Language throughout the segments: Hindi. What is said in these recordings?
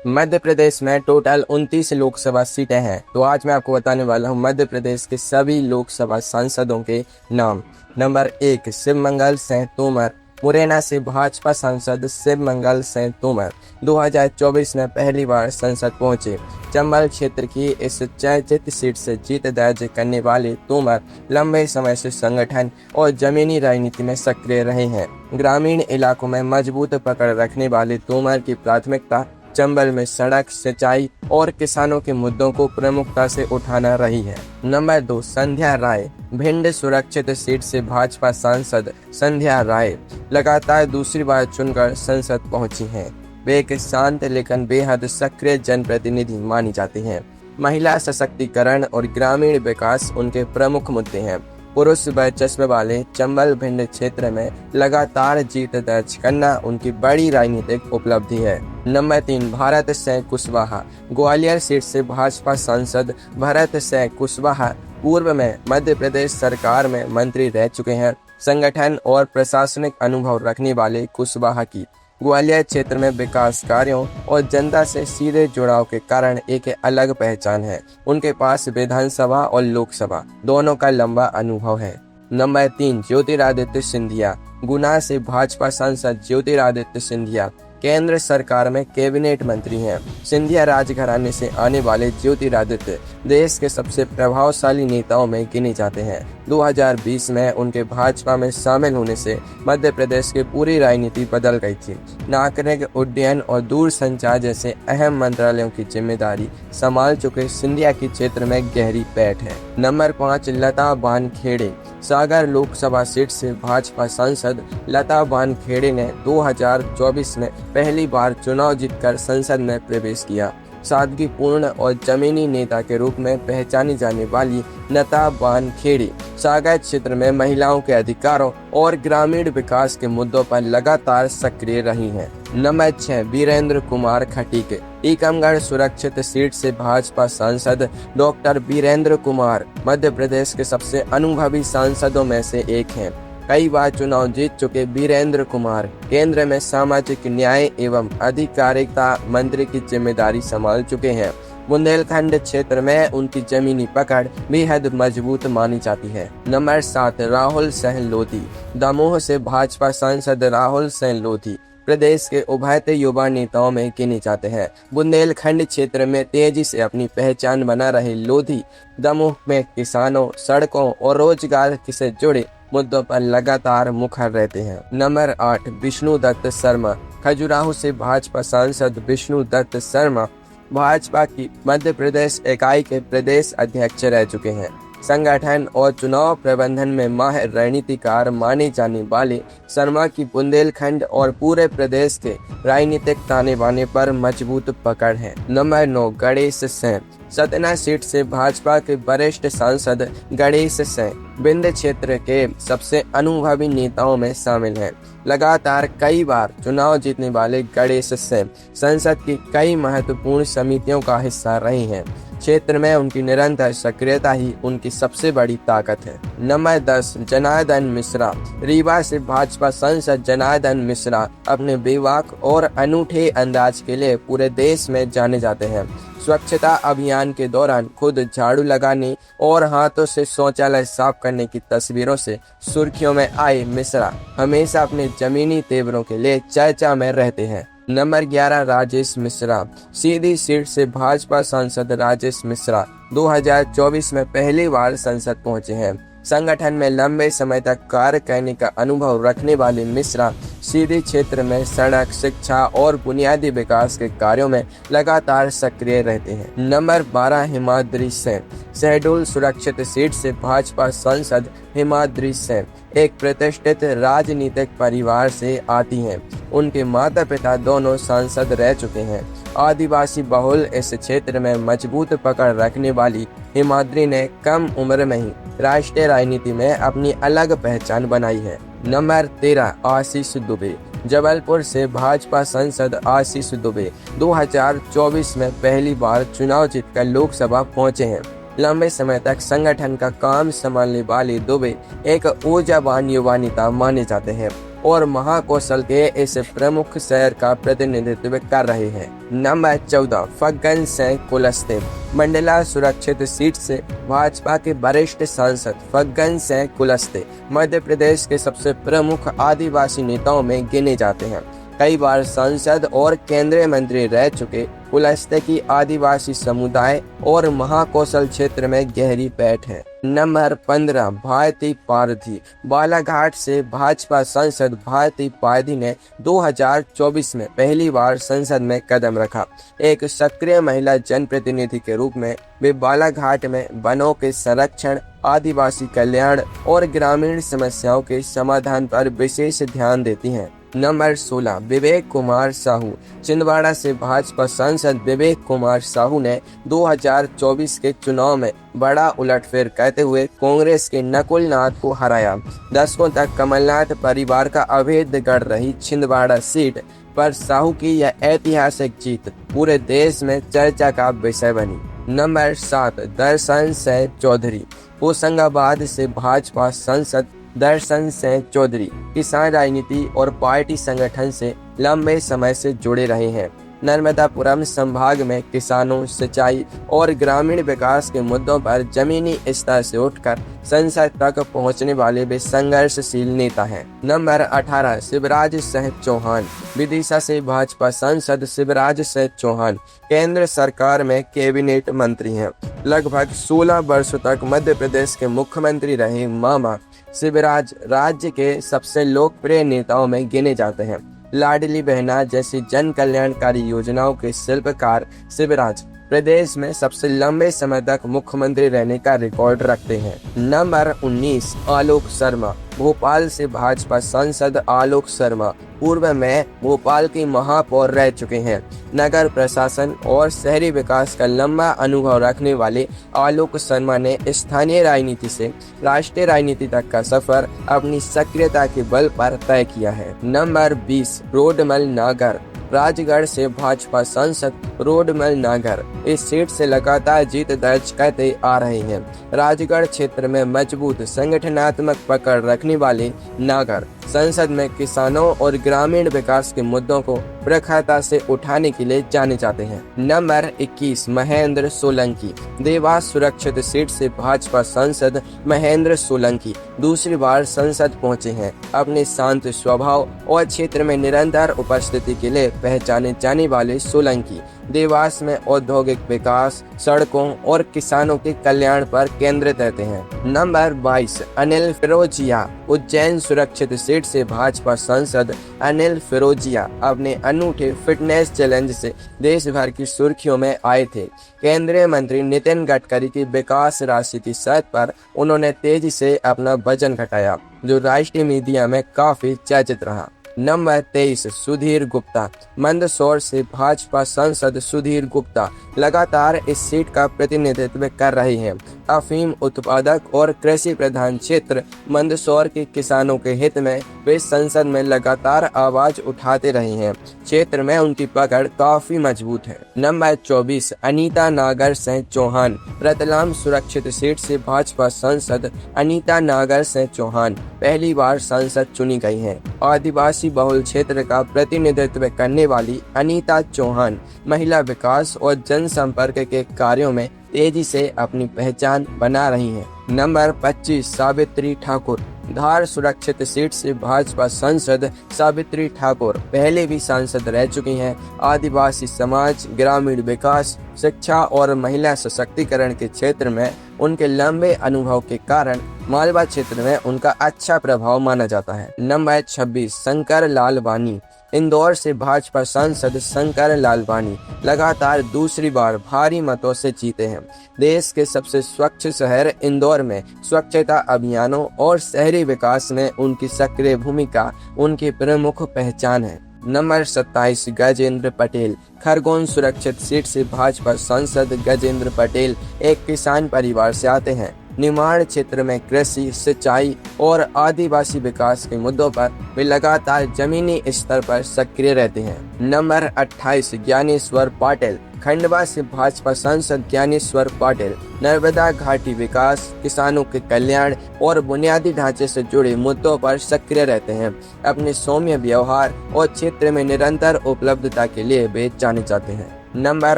मध्य प्रदेश में टोटल 29 लोकसभा सीटें हैं। तो आज मैं आपको बताने वाला हूं मध्य प्रदेश के सभी लोकसभा सांसदों के नाम। नंबर 1 शिवमंगल सिंह तोमर। मुरैना से भाजपा सांसद शिवमंगल सिंह तोमर 2024 में पहली बार संसद पहुंचे। चंबल क्षेत्र की इस चर्चित सीट से जीत दर्ज करने वाले तोमर लंबे समय से संगठन और जमीनी राजनीति में सक्रिय रहे हैं। ग्रामीण इलाकों में मजबूत पकड़ रखने वाले तोमर की प्राथमिकता चंबल में सड़क, सिंचाई और किसानों के मुद्दों को प्रमुखता से उठाना रही है। नंबर 2 संध्या राय। भिंड सुरक्षित सीट से भाजपा सांसद संध्या राय लगातार दूसरी बार चुनकर संसद पहुंची हैं। वे एक शांत लेकिन बेहद सक्रिय जनप्रतिनिधि मानी जाती हैं। महिला सशक्तिकरण और ग्रामीण विकास उनके प्रमुख मुद्दे हैं। पुरुष वर्चस्व वाले चंबल भिंड क्षेत्र में लगातार जीत दर्ज करना उनकी बड़ी राजनीतिक उपलब्धि है। नंबर 3 भरत सिंह कुशवाहा। ग्वालियर सीट से भाजपा सांसद भरत सिंह कुशवाहा पूर्व में मध्य प्रदेश सरकार में मंत्री रह चुके हैं। संगठन और प्रशासनिक अनुभव रखने वाले कुशवाहा की ग्वालियर क्षेत्र में विकास कार्यों और जनता से सीधे जुड़ाव के कारण एक अलग पहचान है। उनके पास विधानसभा और लोकसभा दोनों का लंबा अनुभव है। नंबर 3 ज्योतिरादित्य सिंधिया। गुना से भाजपा सांसद ज्योतिरादित्य सिंधिया केंद्र सरकार में कैबिनेट मंत्री हैं। सिंधिया राजघराने से आने वाले ज्योतिरादित्य देश के सबसे प्रभावशाली नेताओं में गिने जाते हैं। 2020 में उनके भाजपा में शामिल होने से मध्य प्रदेश की पूरी राजनीति बदल गई थी। नागरिक उड्डयन और दूर संचार जैसे अहम मंत्रालयों की जिम्मेदारी संभाल चुके सिंधिया की क्षेत्र में गहरी पैठ है। नंबर 5 लता बानखेड़े। सागर लोकसभा सीट से भाजपा सांसद लता बानखेड़े ने 2024 में पहली बार चुनाव जीतकर संसद में प्रवेश किया। सादगीपूर्ण और जमीनी नेता के रूप में पहचानी जाने वाली लता बानखेड़े सागर क्षेत्र में महिलाओं के अधिकारों और ग्रामीण विकास के मुद्दों पर लगातार सक्रिय रही हैं। नंबर 6 वीरेंद्र कुमार खटीक। टीकमगढ़ सुरक्षित सीट से भाजपा सांसद डॉक्टर वीरेंद्र कुमार मध्य प्रदेश के सबसे अनुभवी सांसदों में से एक हैं। कई बार चुनाव जीत चुके वीरेंद्र कुमार केंद्र में सामाजिक न्याय एवं अधिकारिता मंत्री की जिम्मेदारी संभाल चुके हैं। बुंदेलखंड क्षेत्र में उनकी जमीनी पकड़ बेहद मजबूत मानी जाती है। नंबर 7 राहुल सिंह लोधी। दमोह से भाजपा सांसद राहुल सिंह लोधी प्रदेश के उभरते युवा नेताओं में गिने जाते हैं। बुंदेलखंड क्षेत्र में तेजी से अपनी पहचान बना रहे लोधी दमोह में किसानों, सड़कों और रोजगार से जुड़े मुद्दों पर लगातार मुखर रहते हैं। नंबर 8 विष्णु दत्त शर्मा। खजुराहो से भाजपा सांसद विष्णु दत्त शर्मा भाजपा की मध्य प्रदेश इकाई के प्रदेश अध्यक्ष रह चुके हैं। संगठन और चुनाव प्रबंधन में माहिर रणनीतिकार माने जाने वाले शर्मा की बुंदेलखंड और पूरे प्रदेश के राजनीतिक ताने बाने पर मजबूत पकड़ है। नंबर 9 गणेश सिंह। सतना सीट से भाजपा के वरिष्ठ सांसद गणेश सिंह विंध्य क्षेत्र के सबसे अनुभवी नेताओं में शामिल हैं। लगातार कई बार चुनाव जीतने वाले गणेश सिंह संसद की कई महत्वपूर्ण समितियों का हिस्सा रहे हैं। क्षेत्र में उनकी निरंतर सक्रियता ही उनकी सबसे बड़ी ताकत है। नंबर 10 जनार्दन मिश्रा। रीवा से भाजपा सांसद जनार्दन मिश्रा अपने बेबाक और अनूठे अंदाज के लिए पूरे देश में जाने जाते हैं। स्वच्छता अभियान के दौरान खुद झाड़ू लगाने और हाथों से शौचालय साफ करने की तस्वीरों से सुर्खियों में आए मिश्रा हमेशा अपने जमीनी तेवरों के लिए चर्चा में रहते हैं। नंबर 11 राजेश मिश्रा। सीधी सीट से भाजपा सांसद राजेश मिश्रा 2024 में पहली बार संसद पहुंचे हैं। संगठन में लंबे समय तक कार्य करने का अनुभव रखने वाले मिश्रा सीधी क्षेत्र में सड़क, शिक्षा और बुनियादी विकास के कार्यों में लगातार सक्रिय रहते हैं। नंबर 12 हिमाद्री सिंह। शहडोल सुरक्षित सीट से भाजपा सांसद हिमाद्री सिंह एक प्रतिष्ठित राजनीतिक परिवार से आती हैं। उनके माता पिता दोनों सांसद रह चुके हैं। आदिवासी बहुल इस क्षेत्र में मजबूत पकड़ रखने वाली हिमाद्री ने कम उम्र में ही राष्ट्रीय राजनीति में अपनी अलग पहचान बनाई है। नंबर 13 आशीष दुबे। जबलपुर से भाजपा सांसद आशीष दुबे 2024 में पहली बार चुनाव जीतकर लोकसभा पहुंचे हैं। लंबे समय तक संगठन का काम संभालने वाले दुबे एक ऊर्जावान युवा नेता माने जाते हैं। और महाकौशल के इस प्रमुख शहर का प्रतिनिधित्व कर रहे हैं। नंबर 14 फग्गन सिंह कुलस्ते। मंडला सुरक्षित सीट से भाजपा के वरिष्ठ सांसद फग्गन सिंह कुलस्ते मध्य प्रदेश के सबसे प्रमुख आदिवासी नेताओं में गिने जाते हैं। कई बार सांसद और केंद्रीय मंत्री रह चुके कुलस्ते की आदिवासी समुदाय और महाकौशल क्षेत्र में गहरी पैठ है। नंबर 15 भारती पारधी। बालाघाट से भाजपा सांसद भारती पारधी ने 2024 में पहली बार संसद में कदम रखा। एक सक्रिय महिला जनप्रतिनिधि के रूप में वे बालाघाट में वनों के संरक्षण, आदिवासी कल्याण और ग्रामीण समस्याओं के समाधान पर विशेष ध्यान देती हैं। नंबर 16 विवेक कुमार साहू। छिंदवाड़ा से भाजपा सांसद विवेक कुमार साहू ने 2024 के चुनाव में बड़ा उलटफेर करते हुए कांग्रेस के नकुल नाथ को हराया। दशकों तक कमलनाथ परिवार का अवैध गढ़ रही छिंदवाड़ा सीट पर साहू की यह ऐतिहासिक जीत पूरे देश में चर्चा का विषय बनी। नंबर 7 दर्शन सिंह चौधरी। होशंगाबाद से भाजपा सांसद दर्शन सिंह चौधरी किसान राजनीति और पार्टी संगठन से लंबे समय से जुड़े रहे हैं। नर्मदापुरम संभाग में किसानों, सिंचाई और ग्रामीण विकास के मुद्दों पर जमीनी स्तर से उठकर संसद तक पहुंचने वाले वे संघर्षशील नेता हैं। नंबर 18 शिवराज सिंह चौहान। विदिशा से भाजपा सांसद शिवराज सिंह चौहान केंद्र सरकार में कैबिनेट मंत्री हैं। लगभग 16 वर्षों तक मध्य प्रदेश के मुख्यमंत्री रहे मामा शिवराज राज्य के सबसे लोकप्रिय नेताओं में गिने जाते हैं। लाडली बहना जैसी जन कल्याणकारी योजनाओं के शिल्पकार शिवराज प्रदेश में सबसे लंबे समय तक मुख्यमंत्री रहने का रिकॉर्ड रखते हैं। नंबर 19 आलोक शर्मा। भोपाल से भाजपा सांसद आलोक शर्मा पूर्व में भोपाल की महापौर रह चुके हैं। नगर प्रशासन और शहरी विकास का लंबा अनुभव रखने वाले आलोक शर्मा ने स्थानीय राजनीति से राष्ट्रीय राजनीति तक का सफर अपनी सक्रियता के बल पर तय किया है। नंबर 20 रोडमल नागर। राजगढ़ से भाजपा सांसद रोडमल नागर इस सीट से लगातार जीत दर्ज करते आ रहे हैं। राजगढ़ क्षेत्र में मजबूत संगठनात्मक पकड़ रखने वाले नागर संसद में किसानों और ग्रामीण विकास के मुद्दों को प्रखरता से उठाने के लिए जाने जाते हैं। नंबर 21 महेंद्र सोलंकी। देवास सुरक्षित सीट से भाजपा सांसद महेंद्र सोलंकी दूसरी बार संसद पहुंचे हैं। अपने शांत स्वभाव और क्षेत्र में निरंतर उपस्थिति के लिए पहचाने जाने वाले सोलंकी देवास में औद्योगिक विकास, सड़कों और किसानों के कल्याण पर केंद्रित रहते हैं। नंबर 22 अनिल फिरोजिया। उज्जैन सुरक्षित सीट से भाजपा सांसद अनिल फिरोजिया अपने अनूठे फिटनेस चैलेंज से देश भर की सुर्खियों में आए थे। केंद्रीय मंत्री नितिन गडकरी की विकास राशि की शर्त पर उन्होंने तेजी से अपना वजन घटाया, जो राष्ट्रीय मीडिया में काफी चर्चित रहा। नंबर 23 सुधीर गुप्ता। मंदसौर से भाजपा सांसद सुधीर गुप्ता लगातार इस सीट का प्रतिनिधित्व कर रहे हैं। अफीम उत्पादक और कृषि प्रधान क्षेत्र मंदसौर के किसानों के हित में वे संसद में लगातार आवाज उठाते रहे हैं। क्षेत्र में उनकी पकड़ काफी मजबूत है। नंबर 24 अनीता नागर सिंह चौहान। रतलाम सुरक्षित सीट से भाजपा सांसद अनीता नागर सिंह चौहान पहली बार सांसद चुनी गई हैं। आदिवासी बहुल क्षेत्र का प्रतिनिधित्व करने वाली अनीता चौहान महिला विकास और जनसंपर्क के कार्यों में तेजी से अपनी पहचान बना रही हैं। नंबर 25 सावित्री ठाकुर। धार सुरक्षित सीट से भाजपा सांसद सावित्री ठाकुर पहले भी सांसद रह चुकी हैं। आदिवासी समाज, ग्रामीण विकास, शिक्षा और महिला सशक्तिकरण के क्षेत्र में उनके लंबे अनुभव के कारण मालवा क्षेत्र में उनका अच्छा प्रभाव माना जाता है। नंबर 26 शंकर लालवानी। इंदौर से भाजपा सांसद शंकर लालवानी लगातार दूसरी बार भारी मतों से जीते हैं। देश के सबसे स्वच्छ शहर इंदौर में स्वच्छता अभियानों और शहरी विकास में उनकी सक्रिय भूमिका उनकी प्रमुख पहचान है। नंबर 27 गजेंद्र पटेल। खरगोन सुरक्षित सीट से भाजपा सांसद गजेंद्र पटेल एक किसान परिवार से आते हैं। निर्माण क्षेत्र में कृषि, सिंचाई और आदिवासी विकास के मुद्दों पर वे लगातार जमीनी स्तर पर सक्रिय रहते हैं। नंबर 28 ज्ञानेश्वर पाटिल। खंडवा से भाजपा सांसद ज्ञानेश्वर पाटिल नर्मदा घाटी विकास, किसानों के कल्याण और बुनियादी ढांचे से जुड़े मुद्दों पर सक्रिय रहते हैं। अपने सौम्य व्यवहार और क्षेत्र में निरंतर उपलब्धता के लिए वे जाने जाते हैं। नंबर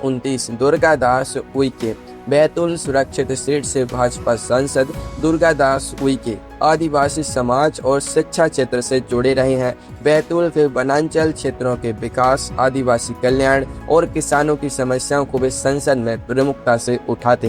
29 दुर्गादास उइके। बैतूल सुरक्षित सीट से भाजपा सांसद दुर्गादास उइके आदिवासी समाज और शिक्षा क्षेत्र से जुड़े रहे हैं। बैतूल के वनांचल क्षेत्रों के विकास, आदिवासी कल्याण और किसानों की समस्याओं को वे संसद में प्रमुखता से उठाते हैं।